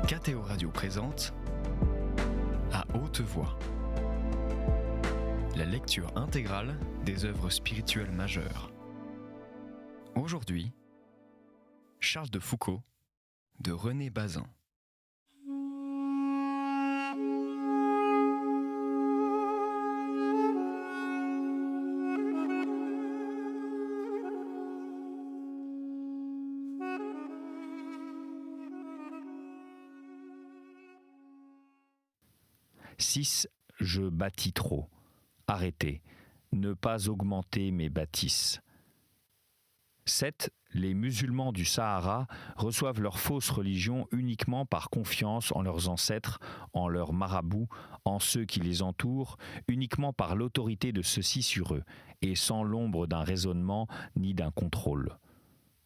KTO Radio présente À haute voix, la lecture intégrale des œuvres spirituelles majeures. Aujourd'hui, Charles de Foucault de René Bazin. « 6. Je bâtis trop. Arrêtez. Ne pas augmenter mes bâtisses. 7. Les musulmans du Sahara reçoivent leur fausse religion uniquement par confiance en leurs ancêtres, en leurs marabouts, en ceux qui les entourent, uniquement par l'autorité de ceux-ci sur eux, et sans l'ombre d'un raisonnement ni d'un contrôle.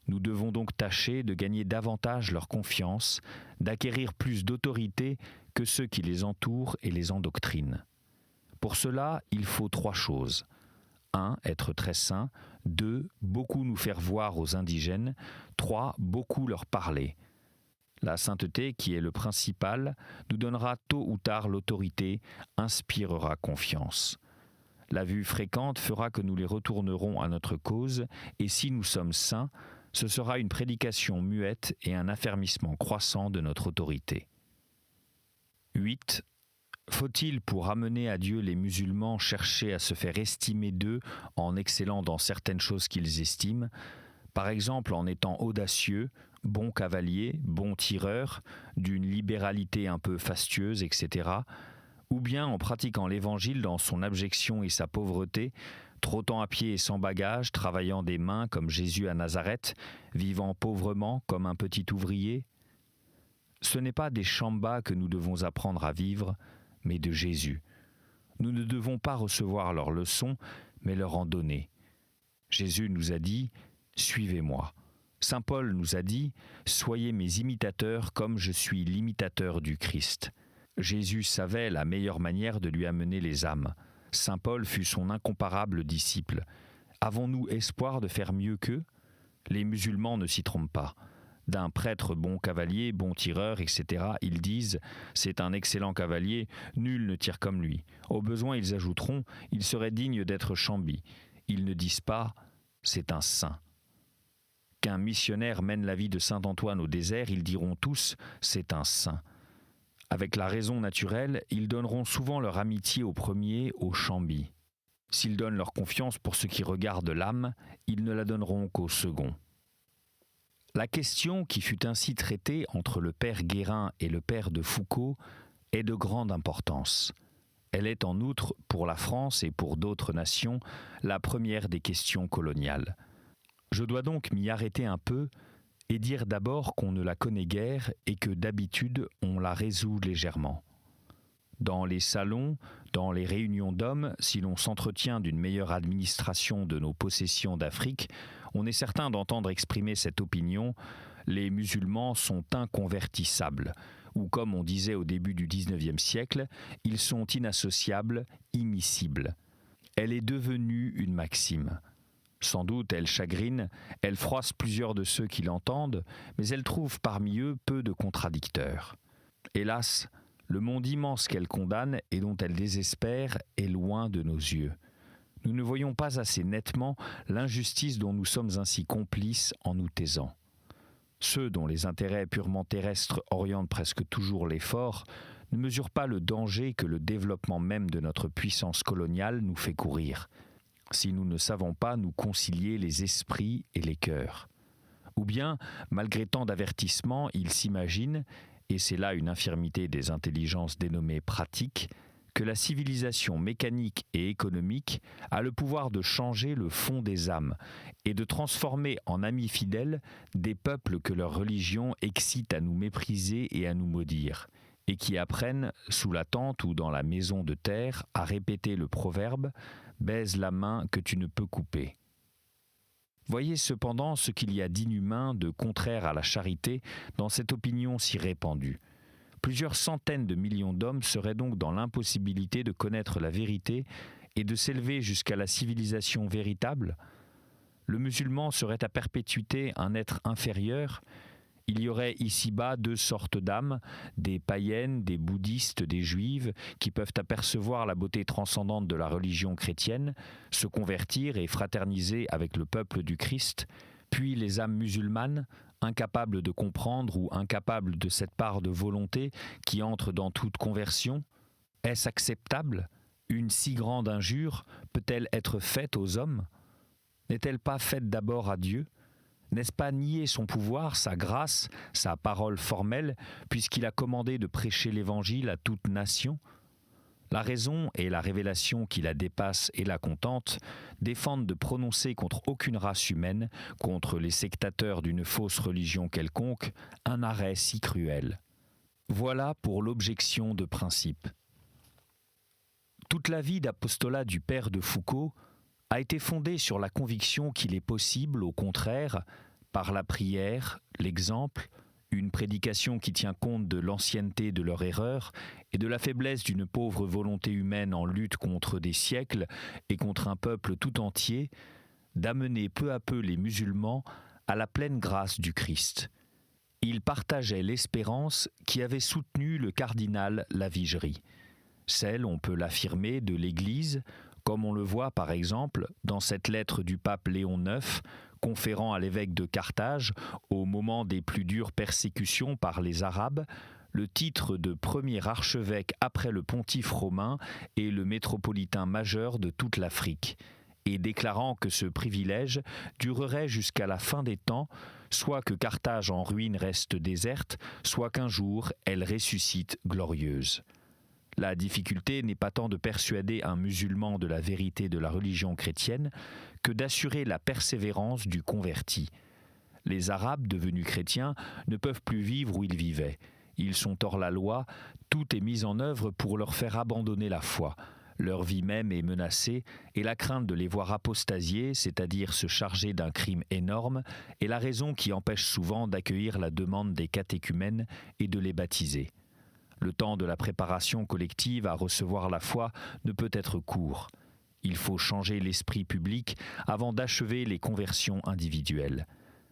Nous devons donc tâcher de gagner davantage leur confiance, d'acquérir plus d'autorité que ceux qui les entourent et les endoctrinent. Pour cela, il faut 3 choses. 1. Être très saint. 2. Beaucoup nous faire voir aux indigènes. 3. Beaucoup leur parler. La sainteté, qui est le principal, nous donnera tôt ou tard l'autorité, inspirera confiance. La vue fréquente fera que nous les retournerons à notre cause, et si nous sommes saints, ce sera une prédication muette et un affermissement croissant de notre autorité. 8. Faut-il, pour amener à Dieu les musulmans, chercher à se faire estimer d'eux en excellant dans certaines choses qu'ils estiment, par exemple en étant audacieux, bon cavalier, bon tireur, d'une libéralité un peu fastueuse, etc., ou bien en pratiquant l'évangile dans son abjection et sa pauvreté, trottant à pied et sans bagage, travaillant des mains comme Jésus à Nazareth, vivant pauvrement comme un petit ouvrier? Ce n'est pas des chambas que nous devons apprendre à vivre, mais de Jésus. Nous ne devons pas recevoir leurs leçons, mais leur en donner. Jésus nous a dit « Suivez-moi ». Saint Paul nous a dit « Soyez mes imitateurs comme je suis l'imitateur du Christ ». Jésus savait la meilleure manière de lui amener les âmes. Saint Paul fut son incomparable disciple. Avons-nous espoir de faire mieux qu'eux? Les musulmans ne s'y trompent pas. D'un prêtre bon cavalier, bon tireur, etc., ils disent « c'est un excellent cavalier, nul ne tire comme lui ». Au besoin, ils ajouteront « il serait digne d'être chambi ». Ils ne disent pas « c'est un saint ». Qu'un missionnaire mène la vie de saint Antoine au désert, ils diront tous « c'est un saint ». Avec la raison naturelle, ils donneront souvent leur amitié au premier, au chambi. S'ils donnent leur confiance pour ce qui regarde l'âme, ils ne la donneront qu'au second. La question qui fut ainsi traitée entre le père Guérin et le père de Foucault est de grande importance. Elle est en outre, pour la France et pour d'autres nations, la première des questions coloniales. Je dois donc m'y arrêter un peu et dire d'abord qu'on ne la connaît guère et que d'habitude on la résout légèrement. Dans les salons, dans les réunions d'hommes, si l'on s'entretient d'une meilleure administration de nos possessions d'Afrique, on est certain d'entendre exprimer cette opinion « les musulmans sont inconvertissables » ou comme on disait au début du XIXe siècle, ils sont inassociables, immiscibles. Elle est devenue une maxime. Sans doute, elle chagrine, elle froisse plusieurs de ceux qui l'entendent, mais elle trouve parmi eux peu de contradicteurs. Hélas, le monde immense qu'elle condamne et dont elle désespère est loin de nos yeux. Nous ne voyons pas assez nettement l'injustice dont nous sommes ainsi complices en nous taisant. Ceux dont les intérêts purement terrestres orientent presque toujours l'effort ne mesurent pas le danger que le développement même de notre puissance coloniale nous fait courir, si nous ne savons pas nous concilier les esprits et les cœurs. Ou bien, malgré tant d'avertissements, ils s'imaginent, et c'est là une infirmité des intelligences dénommées pratiques, que la civilisation mécanique et économique a le pouvoir de changer le fond des âmes et de transformer en amis fidèles des peuples que leur religion excite à nous mépriser et à nous maudire, et qui apprennent, sous la tente ou dans la maison de terre, à répéter le proverbe « baise la main que tu ne peux couper ». Voyez cependant ce qu'il y a d'inhumain, de contraire à la charité dans cette opinion si répandue. Plusieurs centaines de millions d'hommes seraient donc dans l'impossibilité de connaître la vérité et de s'élever jusqu'à la civilisation véritable. Le musulman serait à perpétuité un être inférieur. Il y aurait ici-bas deux sortes d'âmes, des païennes, des bouddhistes, des juives, qui peuvent apercevoir la beauté transcendante de la religion chrétienne, se convertir et fraterniser avec le peuple du Christ, puis les âmes musulmanes, incapables de comprendre ou incapables de cette part de volonté qui entre dans toute conversion. Est-ce acceptable ? Une si grande injure peut-elle être faite aux hommes ? N'est-elle pas faite d'abord à Dieu ? N'est-ce pas nier son pouvoir, sa grâce, sa parole formelle, puisqu'il a commandé de prêcher l'Évangile à toute nation ? La raison et la révélation qui la dépasse et la contentent défendent de prononcer contre aucune race humaine, contre les sectateurs d'une fausse religion quelconque, un arrêt si cruel. Voilà pour l'objection de principe. Toute la vie d'apostolat du père de Foucault a été fondée sur la conviction qu'il est possible, au contraire, par la prière, l'exemple, une prédication qui tient compte de l'ancienneté de leur erreur et de la faiblesse d'une pauvre volonté humaine en lutte contre des siècles et contre un peuple tout entier, d'amener peu à peu les musulmans à la pleine grâce du Christ. Ils partageaient l'espérance qui avait soutenu le cardinal Lavigerie, celle, on peut l'affirmer, de l'Église, comme on le voit par exemple dans cette lettre du pape Léon IX, conférant à l'évêque de Carthage, au moment des plus dures persécutions par les Arabes, le titre de premier archevêque après le pontife romain et le métropolitain majeur de toute l'Afrique, et déclarant que ce privilège durerait jusqu'à la fin des temps, soit que Carthage en ruine reste déserte, soit qu'un jour elle ressuscite glorieuse. La difficulté n'est pas tant de persuader un musulman de la vérité de la religion chrétienne que d'assurer la persévérance du converti. Les Arabes devenus chrétiens ne peuvent plus vivre où ils vivaient. Ils sont hors la loi, tout est mis en œuvre pour leur faire abandonner la foi. Leur vie même est menacée et la crainte de les voir apostasier, c'est-à-dire se charger d'un crime énorme, est la raison qui empêche souvent d'accueillir la demande des catéchumènes et de les baptiser. Le temps de la préparation collective à recevoir la foi ne peut être court. Il faut changer l'esprit public avant d'achever les conversions individuelles.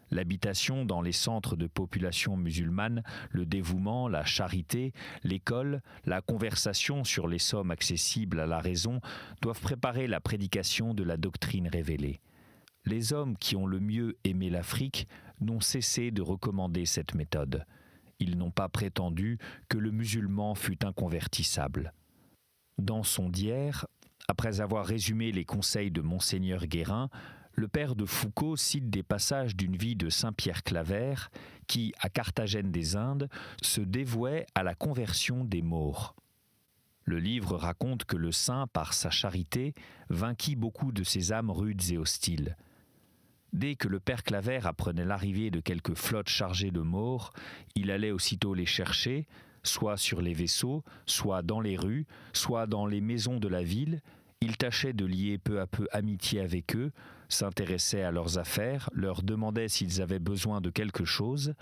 L'habitation dans les centres de population musulmane, le dévouement, la charité, l'école, la conversation sur les sommes accessibles à la raison doivent préparer la prédication de la doctrine révélée. Les hommes qui ont le mieux aimé l'Afrique n'ont cessé de recommander cette méthode. Ils n'ont pas prétendu que le musulman fût inconvertissable. Dans son Dière, après avoir résumé les conseils de Monseigneur Guérin, le père de Foucault cite des passages d'une vie de saint Pierre Claver qui, à Carthagène des Indes, se dévouait à la conversion des Maures. Le livre raconte que le saint, par sa charité, vainquit beaucoup de ces âmes rudes et hostiles. Dès que le père Claver apprenait l'arrivée de quelques flottes chargées de Maures, il allait aussitôt les chercher, soit sur les vaisseaux, soit dans les rues, soit dans les maisons de la ville. Il tâchait de lier peu à peu amitié avec eux, s'intéressait à leurs affaires, leur demandait s'ils avaient besoin de quelque chose.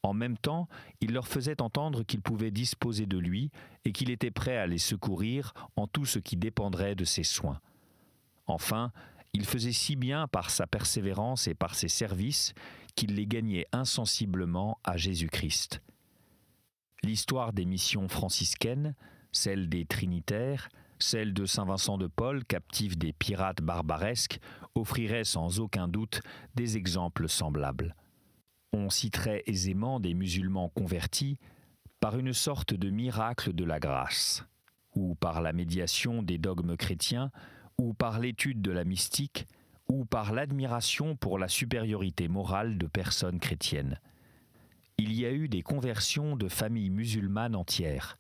En même temps, il leur faisait entendre qu'il pouvait disposer de lui et qu'il était prêt à les secourir en tout ce qui dépendrait de ses soins. Enfin, il faisait si bien par sa persévérance et par ses services qu'il les gagnait insensiblement à Jésus-Christ. L'histoire des missions franciscaines, celle des Trinitaires, celle de Saint Vincent de Paul, captif des pirates barbaresques, offrirait sans aucun doute des exemples semblables. On citerait aisément des musulmans convertis par une sorte de miracle de la grâce, ou par la médiation des dogmes chrétiens, ou par l'étude de la mystique, ou par l'admiration pour la supériorité morale de personnes chrétiennes. Il y a eu des conversions de familles musulmanes entières,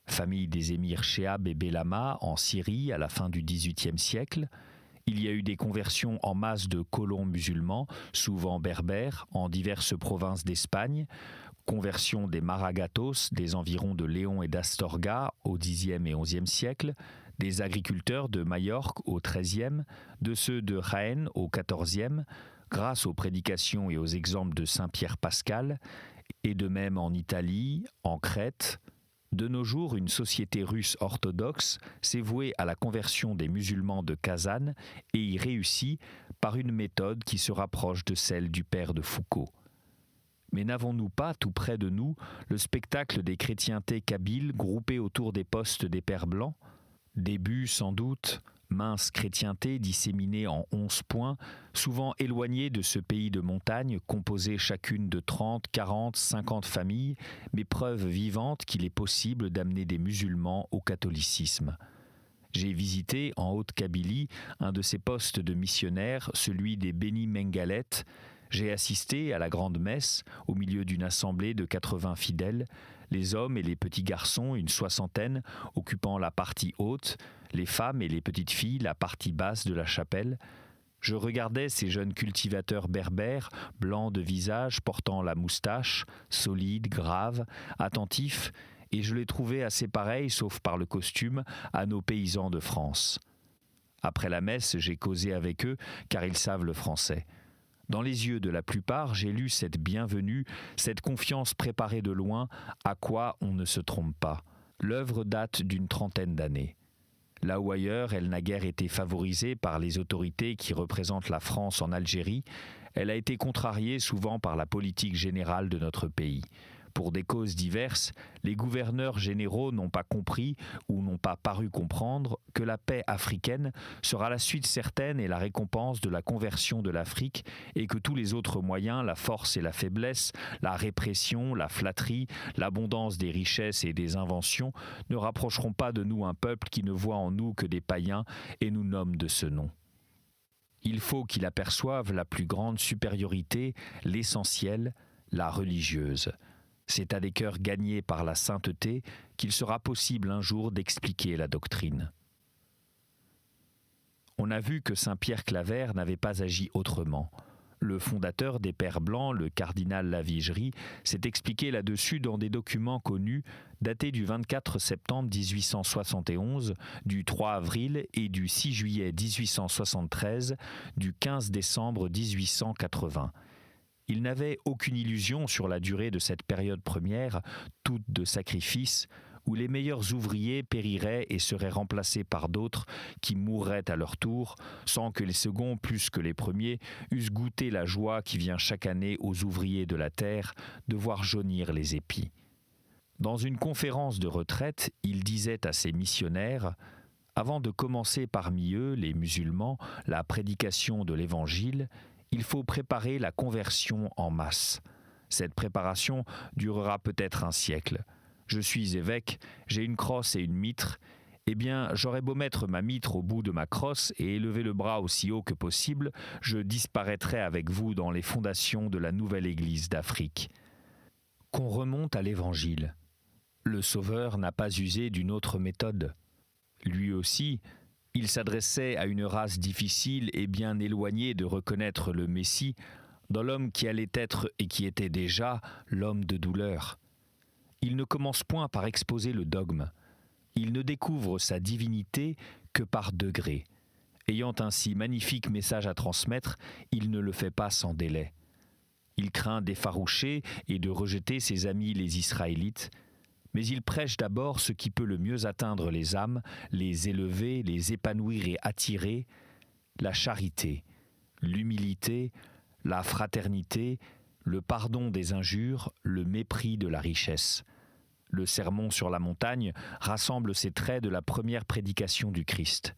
famille des émirs Shehab et Bellama en Syrie à la fin du XVIIIe siècle. Il y a eu des conversions en masse de colons musulmans, souvent berbères, en diverses provinces d'Espagne, conversion des Maragatos des environs de Léon et d'Astorga au Xe et XIe siècle, des agriculteurs de Majorque au XIIIe, de ceux de Jaén au XIVe, grâce aux prédications et aux exemples de saint Pierre Pascal, et de même en Italie, en Crète. De nos jours, une société russe orthodoxe s'est vouée à la conversion des musulmans de Kazan et y réussit par une méthode qui se rapproche de celle du père de Foucault. Mais n'avons-nous pas, tout près de nous, le spectacle des chrétientés kabyles groupées autour des postes des Pères blancs ? Début, sans doute, mince chrétienté disséminée en 11 points, souvent éloignée de ce pays de montagne, composée chacune de 30, 40, 50 familles, mais preuve vivante qu'il est possible d'amener des musulmans au catholicisme. J'ai visité, en Haute-Kabylie, un de ces postes de missionnaires, celui des Beni Mengalet. J'ai assisté à la grande messe, au milieu d'une assemblée de 80 fidèles, les hommes et les petits garçons, une soixantaine, occupant la partie haute, les femmes et les petites filles, la partie basse de la chapelle. Je regardais ces jeunes cultivateurs berbères, blancs de visage, portant la moustache, solides, graves, attentifs, et je les trouvais assez pareils, sauf par le costume, à nos paysans de France. Après la messe, j'ai causé avec eux, car ils savent le français. Dans les yeux de la plupart, j'ai lu cette bienvenue, cette confiance préparée de loin, à quoi on ne se trompe pas. L'œuvre date d'une trentaine d'années. Là où ailleurs, elle n'a guère été favorisée par les autorités qui représentent la France en Algérie, elle a été contrariée souvent par la politique générale de notre pays. Pour des causes diverses, les gouverneurs généraux n'ont pas compris ou n'ont pas paru comprendre que la paix africaine sera la suite certaine et la récompense de la conversion de l'Afrique et que tous les autres moyens, la force et la faiblesse, la répression, la flatterie, l'abondance des richesses et des inventions ne rapprocheront pas de nous un peuple qui ne voit en nous que des païens et nous nomme de ce nom. Il faut qu'il aperçoive la plus grande supériorité, l'essentiel, la religieuse. C'est à des cœurs gagnés par la sainteté qu'il sera possible un jour d'expliquer la doctrine. On a vu que Saint-Pierre Claver n'avait pas agi autrement. Le fondateur des Pères Blancs, le cardinal Lavigerie, s'est expliqué là-dessus dans des documents connus datés du 24 septembre 1871, du 3 avril et du 6 juillet 1873, du 15 décembre 1880. Il n'avait aucune illusion sur la durée de cette période première, toute de sacrifice, où les meilleurs ouvriers périraient et seraient remplacés par d'autres qui mourraient à leur tour, sans que les seconds, plus que les premiers, eussent goûté la joie qui vient chaque année aux ouvriers de la terre de voir jaunir les épis. Dans une conférence de retraite, il disait à ses missionnaires « Avant de commencer parmi eux, les musulmans, la prédication de l'Évangile, il faut préparer la conversion en masse. Cette préparation durera peut-être un siècle. Je suis évêque, j'ai une crosse et une mitre. Eh bien, j'aurais beau mettre ma mitre au bout de ma crosse et élever le bras aussi haut que possible, je disparaîtrai avec vous dans les fondations de la nouvelle Église d'Afrique. » Qu'on remonte à l'Évangile. Le Sauveur n'a pas usé d'une autre méthode. Lui aussi, il s'adressait à une race difficile et bien éloignée de reconnaître le Messie, dans l'homme qui allait être et qui était déjà l'homme de douleur. Il ne commence point par exposer le dogme. Il ne découvre sa divinité que par degrés. Ayant un si magnifique message à transmettre, il ne le fait pas sans délai. Il craint d'effaroucher et de rejeter ses amis les Israélites, mais il prêche d'abord ce qui peut le mieux atteindre les âmes, les élever, les épanouir et attirer, la charité, l'humilité, la fraternité, le pardon des injures, le mépris de la richesse. Le sermon sur la montagne rassemble ces traits de la première prédication du Christ.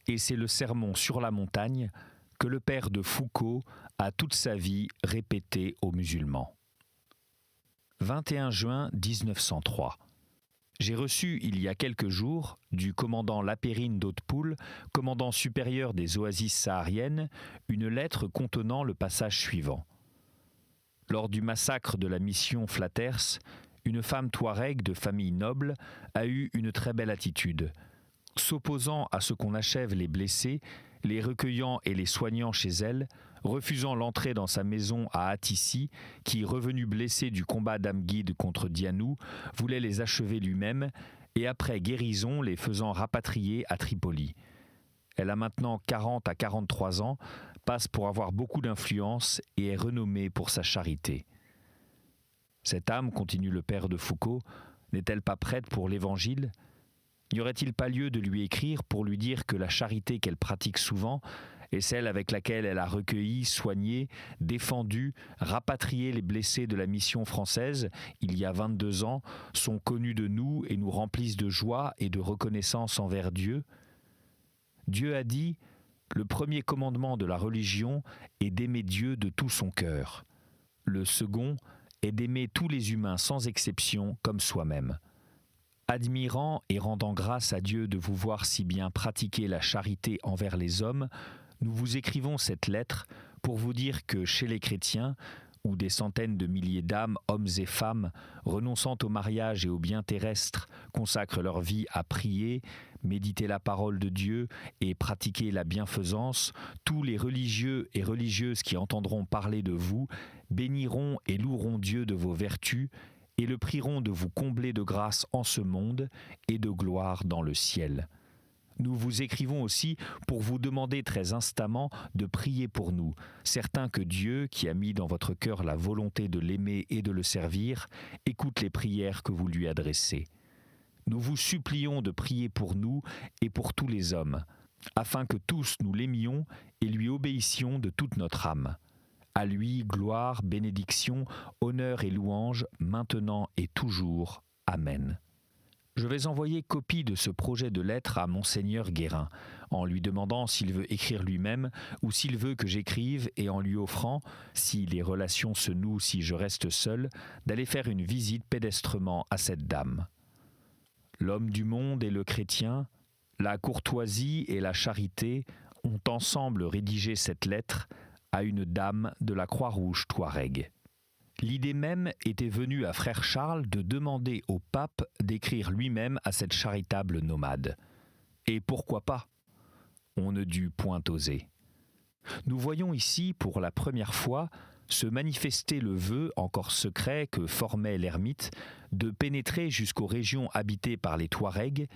Et c'est le sermon sur la montagne que le père de Foucault a toute sa vie répété aux musulmans. 21 juin 1903. J'ai reçu il y a quelques jours du commandant Lapérine d'Hautpoul, commandant supérieur des oasis sahariennes, une lettre contenant le passage suivant. Lors du massacre de la mission Flatters, une femme touareg de famille noble a eu une très belle attitude. S'opposant à ce qu'on achève les blessés, les recueillant et les soignant chez elle, refusant l'entrée dans sa maison à Atissi, qui, revenu blessé du combat d'Amguide contre Dianou, voulait les achever lui-même, et après guérison les faisant rapatrier à Tripoli. Elle a maintenant 40 à 43 ans, passe pour avoir beaucoup d'influence et est renommée pour sa charité. Cette âme, continue le père de Foucault, n'est-elle pas prête pour l'Évangile ? N'y aurait-il pas lieu de lui écrire pour lui dire que la charité qu'elle pratique souvent et celle avec laquelle elle a recueilli, soigné, défendu, rapatrié les blessés de la mission française il y a 22 ans sont connus de nous et nous remplissent de joie et de reconnaissance envers Dieu. Dieu a dit « Le premier commandement de la religion est d'aimer Dieu de tout son cœur. Le second est d'aimer tous les humains sans exception comme soi-même. » Admirant et rendant grâce à Dieu de vous voir si bien pratiquer la charité envers les hommes, nous vous écrivons cette lettre pour vous dire que chez les chrétiens, où des centaines de milliers d'âmes, hommes et femmes, renonçant au mariage et aux biens terrestres, consacrent leur vie à prier, méditer la parole de Dieu et pratiquer la bienfaisance, tous les religieux et religieuses qui entendront parler de vous béniront et loueront Dieu de vos vertus et le prieront de vous combler de grâce en ce monde et de gloire dans le ciel. Nous vous écrivons aussi pour vous demander très instamment de prier pour nous, certains que Dieu, qui a mis dans votre cœur la volonté de l'aimer et de le servir, écoute les prières que vous lui adressez. Nous vous supplions de prier pour nous et pour tous les hommes, afin que tous nous l'aimions et lui obéissions de toute notre âme. À lui, gloire, bénédiction, honneur et louange, maintenant et toujours. Amen. Je vais envoyer copie de ce projet de lettre à Monseigneur Guérin, en lui demandant s'il veut écrire lui-même ou s'il veut que j'écrive et en lui offrant, si les relations se nouent si je reste seul, d'aller faire une visite pédestrement à cette dame. L'homme du monde et le chrétien, la courtoisie et la charité ont ensemble rédigé cette lettre à une dame de la Croix-Rouge Touareg. L'idée même était venue à frère Charles de demander au pape d'écrire lui-même à cette charitable nomade. Et pourquoi pas ? On ne dut point oser. Nous voyons ici, pour la première fois, se manifester le vœu, encore secret, que formait l'ermite, de pénétrer jusqu'aux régions habitées par les Touaregs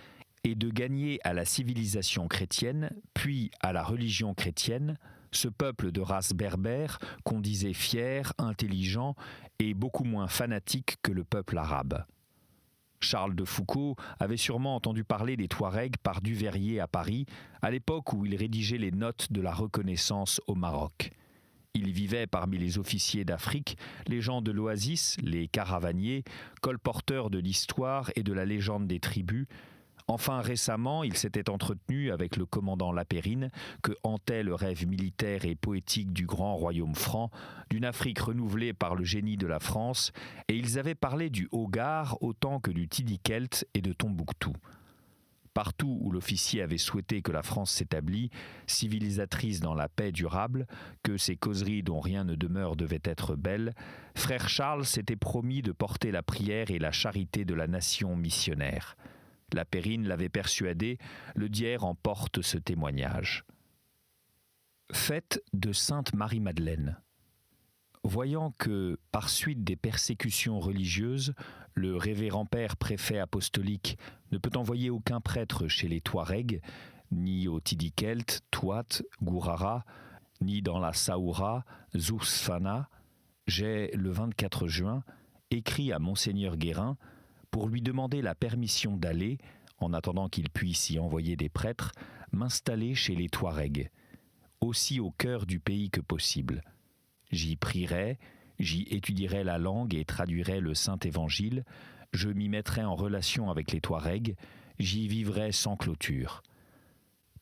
et de gagner à la civilisation chrétienne, puis à la religion chrétienne, ce peuple de race berbère qu'on disait fier, intelligent et beaucoup moins fanatique que le peuple arabe. Charles de Foucauld avait sûrement entendu parler des Touaregs par Duveyrier à Paris, à l'époque où il rédigeait les notes de la reconnaissance au Maroc. Il vivait parmi les officiers d'Afrique, les gens de l'oasis, les caravaniers, colporteurs de l'histoire et de la légende des tribus. Enfin, récemment, il s'était entretenu avec le commandant Lapérine, que hantait le rêve militaire et poétique du grand royaume franc, d'une Afrique renouvelée par le génie de la France, et ils avaient parlé du Hogar autant que du Tidikelt et de Tombouctou. Partout où l'officier avait souhaité que la France s'établisse, civilisatrice dans la paix durable, que ces causeries dont rien ne demeure devaient être belles, frère Charles s'était promis de porter la prière et la charité de la nation missionnaire. Lapérine l'avait persuadé, le Dier en porte ce témoignage. Fête de Sainte Marie-Madeleine. Voyant que, par suite des persécutions religieuses, le révérend père préfet apostolique ne peut envoyer aucun prêtre chez les Touaregs, ni au Tidikelt, Touat, Gourara, ni dans la Saoura, Zousfana, j'ai, le 24 juin, écrit à Monseigneur Guérin pour lui demander la permission d'aller, en attendant qu'il puisse y envoyer des prêtres, m'installer chez les Touaregs, aussi au cœur du pays que possible. J'y prierai, j'y étudierai la langue et traduirai le Saint-Évangile, je m'y mettrai en relation avec les Touaregs, j'y vivrai sans clôture.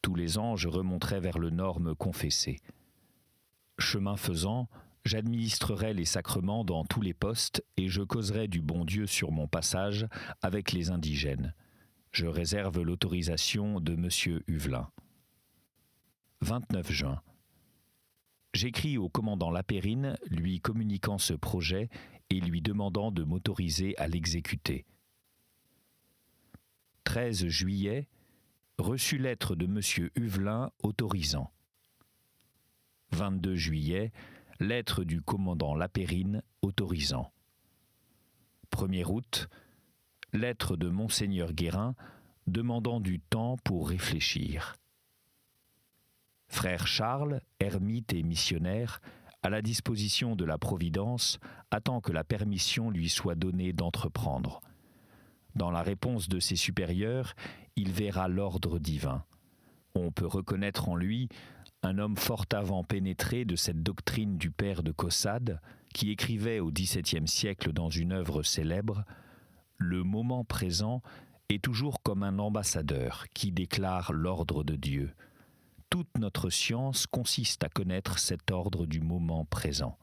Tous les ans, je remonterai vers le nord me confesser. Chemin faisant, j'administrerai les sacrements dans tous les postes et je causerai du bon Dieu sur mon passage avec les indigènes. Je réserve l'autorisation de M. Huvelin. 29 juin. J'écris au commandant Lapérine, lui communiquant ce projet et lui demandant de m'autoriser à l'exécuter. 13 juillet. Reçu lettre de M. Huvelin autorisant. 22 juillet. Lettre du commandant Lapérine autorisant. 1er août, lettre de Monseigneur Guérin demandant du temps pour réfléchir. Frère Charles, ermite et missionnaire, à la disposition de la Providence, attend que la permission lui soit donnée d'entreprendre. Dans la réponse de ses supérieurs, il verra l'ordre divin. On peut reconnaître en lui un homme fort avant pénétré de cette doctrine du père de Caussade, qui écrivait au XVIIe siècle dans une œuvre célèbre « Le moment présent est toujours comme un ambassadeur qui déclare l'ordre de Dieu. Toute notre science consiste à connaître cet ordre du moment présent. »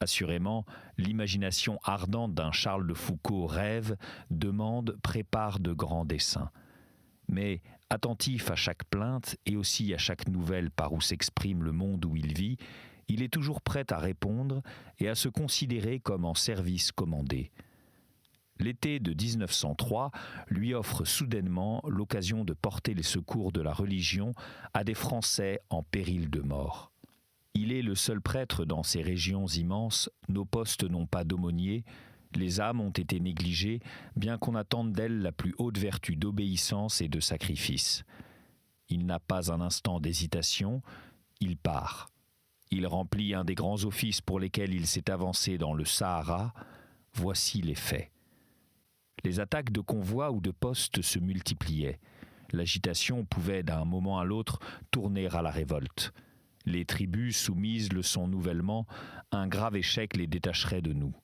Assurément, l'imagination ardente d'un Charles de Foucault rêve, demande, prépare de grands desseins. Mais, attentif à chaque plainte et aussi à chaque nouvelle par où s'exprime le monde où il vit, il est toujours prêt à répondre et à se considérer comme en service commandé. L'été de 1903 lui offre soudainement l'occasion de porter les secours de la religion à des Français en péril de mort. Il est le seul prêtre dans ces régions immenses, nos postes n'ont pas d'aumônier, les âmes ont été négligées, bien qu'on attende d'elles la plus haute vertu d'obéissance et de sacrifice. Il n'a pas un instant d'hésitation, il part. Il remplit un des grands offices pour lesquels il s'est avancé dans le Sahara. Voici les faits. Les attaques de convois ou de postes se multipliaient. L'agitation pouvait d'un moment à l'autre tourner à la révolte. Les tribus soumises le sont nouvellement, un grave échec les détacherait de nous.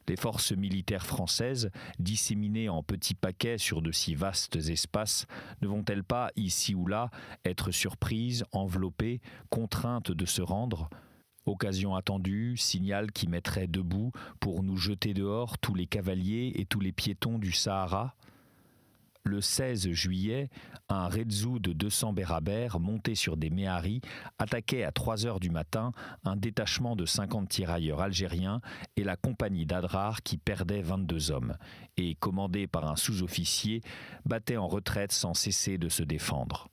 Les forces militaires françaises, disséminées en petits paquets sur de si vastes espaces, ne vont-elles pas, ici ou là, être surprises, enveloppées, contraintes de se rendre ? Occasion attendue, signal qui mettrait debout pour nous jeter dehors tous les cavaliers et tous les piétons du Sahara ? Le 16 juillet, un Redzu de 200 bérabères monté sur des méharis attaquait à 3 heures du matin un détachement de 50 tirailleurs algériens et la compagnie d'Adrar qui perdait 22 hommes et, commandé par un sous-officier, battait en retraite sans cesser de se défendre.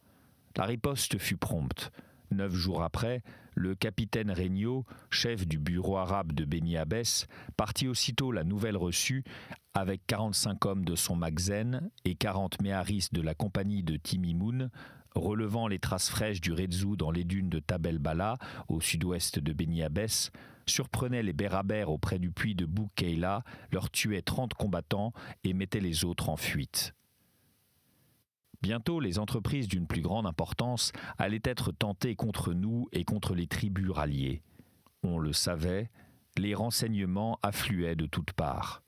La riposte fut prompte. 9 jours après, le capitaine Regnault, chef du bureau arabe de Beni Abbès, partit aussitôt la nouvelle reçue avec 45 hommes de son Magzen et 40 méharis de la compagnie de Timimoun, relevant les traces fraîches du Redzu dans les dunes de Tabel Bala, au sud-ouest de Beni Abbès, surprenait les Bérabères auprès du puits de Bou Keila, leur tuait 30 combattants et mettait les autres en fuite. Bientôt, les entreprises d'une plus grande importance allaient être tentées contre nous et contre les tribus ralliées. On le savait, les renseignements affluaient de toutes parts.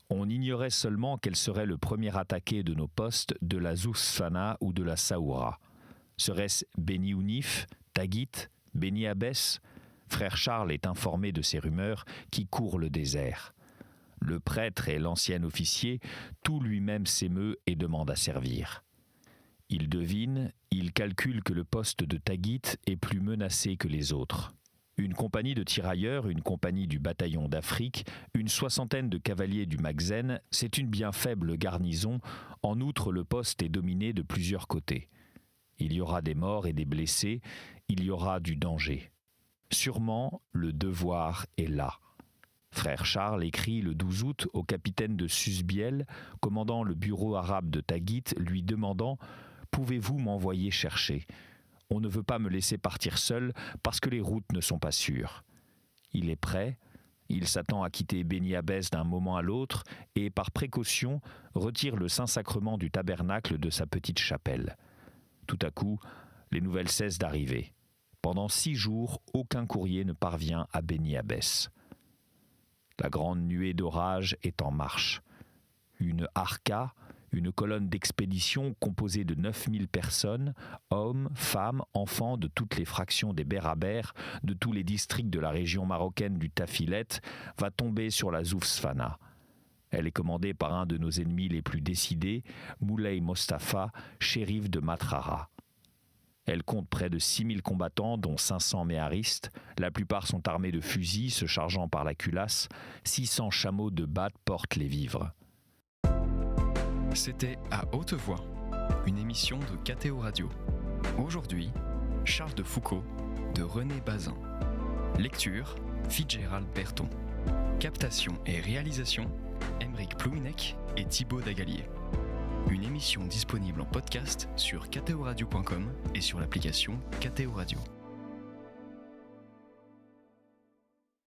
On ignorait seulement quel serait le premier attaqué de nos postes de la Zousfana ou de la Saoura. Serait-ce Beni Ounif, Taguit, Beni Abbès ? Frère Charles est informé de ces rumeurs qui courent le désert. Le prêtre et l'ancien officier, tout lui-même s'émeut et demande à servir. Il devine, il calcule que le poste de Taguit est plus menacé que les autres. Une compagnie de tirailleurs, une compagnie du bataillon d'Afrique, une 60aine de cavaliers du Magzen, c'est une bien faible garnison. En outre, le poste est dominé de plusieurs côtés. Il y aura des morts et des blessés, il y aura du danger. Sûrement, le devoir est là. Frère Charles écrit le 12 août au capitaine de Susbiel, commandant le bureau arabe de Taguit, lui demandant « Pouvez-vous m'envoyer chercher ? On ne veut pas me laisser partir seul parce que les routes ne sont pas sûres. » Il est prêt, il s'attend à quitter Beni Abbès d'un moment à l'autre et, par précaution, retire le Saint-Sacrement du tabernacle de sa petite chapelle. Tout à coup, les nouvelles cessent d'arriver. Pendant 6 jours, aucun courrier ne parvient à Beni Abbès. La grande nuée d'orage est en marche. Une arca, une colonne d'expédition composée de 9000 personnes, hommes, femmes, enfants de toutes les fractions des Bérabères, de tous les districts de la région marocaine du Tafilet, va tomber sur la Zoufsfana. Elle est commandée par un de nos ennemis les plus décidés, Moulay Mostafa, shérif de Matrara. Elle compte près de 6000 combattants, dont 500 méharistes. La plupart sont armés de fusils, se chargeant par la culasse. 600 chameaux de batte portent les vivres. C'était À Haute Voix, une émission de KTO Radio. Aujourd'hui, Charles de Foucault, de René Bazin. Lecture, Fitzgerald Berton. Captation et réalisation, Aymeric Plouinec et Thibaut Dagalier. Une émission disponible en podcast sur ktoradio.com et sur l'application KTO Radio.